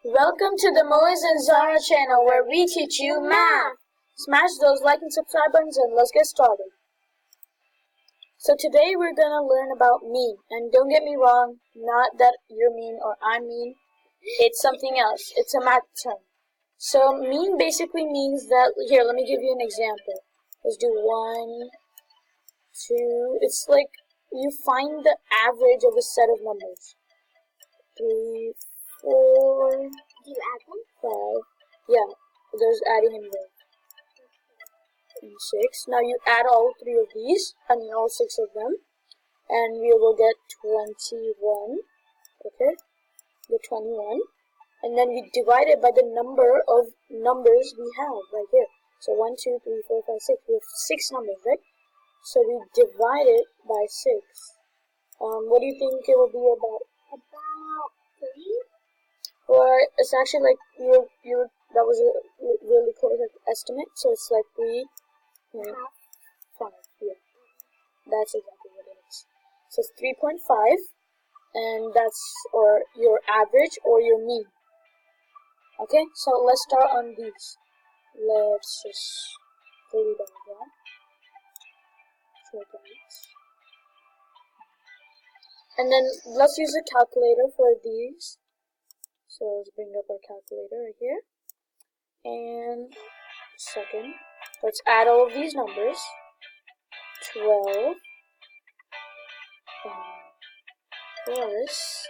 Welcome to the Moiz and Zahra channel where we teach you math. Smash those like and subscribe buttons and let's get started. So today we're going to learn about mean. And don't get me wrong, not that you're mean or I'm mean. It's something else. It's a math term. So mean basically means that, here, let me give you an example. Let's do 1, 2, it's like you find the average of a set of numbers. 3, 4, Do you add them? 5, yeah, there's adding in there. And 6. Now you add all 3 of these, all 6 of them, and we will get 21, okay, the 21, and then we divide it by the number of numbers we have right here. So 1, 2, 3, 4, 5, 6, we have 6 numbers, right? So we divide it by 6. What do you think it will be about? About 3? Well, it's actually like that was a really close estimate. So it's like 3, 5. Yeah, that's exactly what it is. So it's 3.5, and that's your average or your mean. Okay, so let's start on these. Let's just delete all of that. And then let's use a calculator for these. So let's bring up our calculator right here. And second, let's add all of these numbers. 12 plus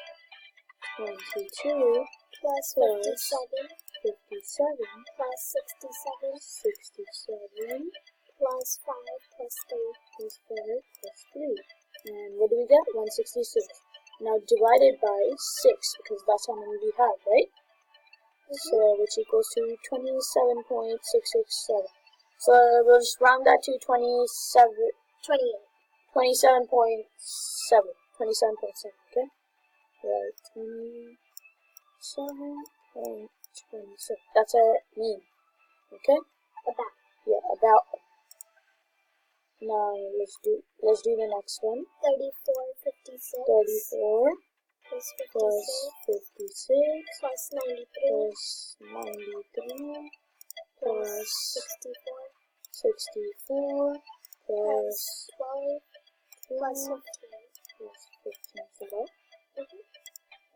22 Plus 57 plus 67 plus 5 plus 3 plus 5 plus 3. And what do we get? 166. Now divided by 6, because that's how many we have, right? So which equals to 27.667. So we'll just round that to 27.7. 27.7, okay? Right, 27.27. That's our mean, okay? About. Yeah, about. Now let's do the next one. 34.56 34 plus plus 56 56 plus 93 plus 93 plus 64 plus 12 plus 15. Plus 15 is about.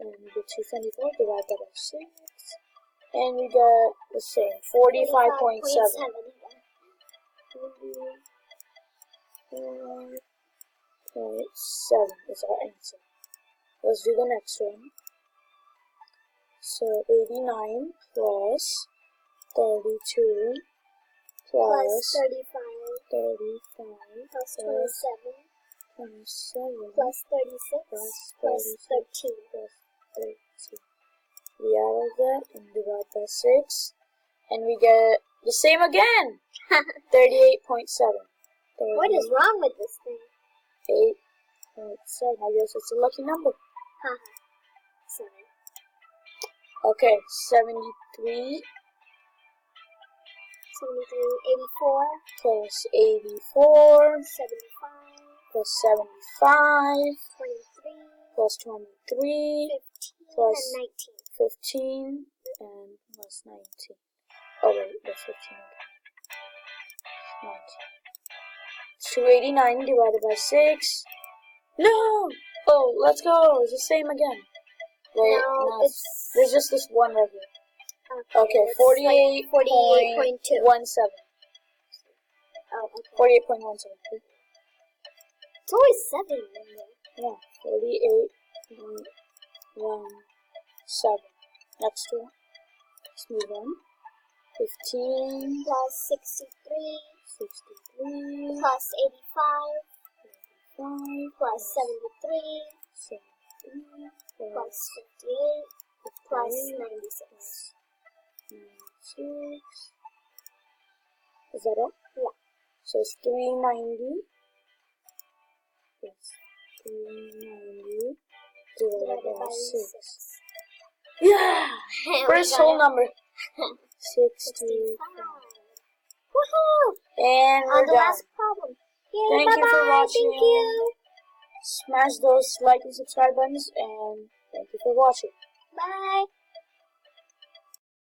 And the 274 divided by 6. And we got the same, 45.7. 45.7 is our answer. Let's do the next one. So 89 plus 32 plus 35 plus 27 plus 36 plus 13. plus 13. We add all that and divide by 6. And we get the same again. 38.7. What is wrong with this thing? 8.7. I guess it's a lucky number. Sorry. Okay, 73 84 plus 84 75 plus 75 23 plus 23 15 plus and 19. 15 and plus 19. Oh wait, that's 15 again. 19. 289 divided by 6. No! Oh, let's go. It's the same again. Wait, No, there's just this one right here. Okay, it's like 48.2. 48.17. Oh, okay. 48.17. It's always 7 in there. Yeah, 48.17. Next one. Let's move on. 15 Plus 63 plus 85 plus 73 plus 58 plus 96. 96. Is that all? Yeah. So it's 390. Yes. 390 divided by 6. Yeah! First whole number. 65. Woohoo! And we're On the done. last problem. Yay, Thank you for bye-bye. watching. Thank you. Smash those like and subscribe buttons, and thank you for watching. Bye.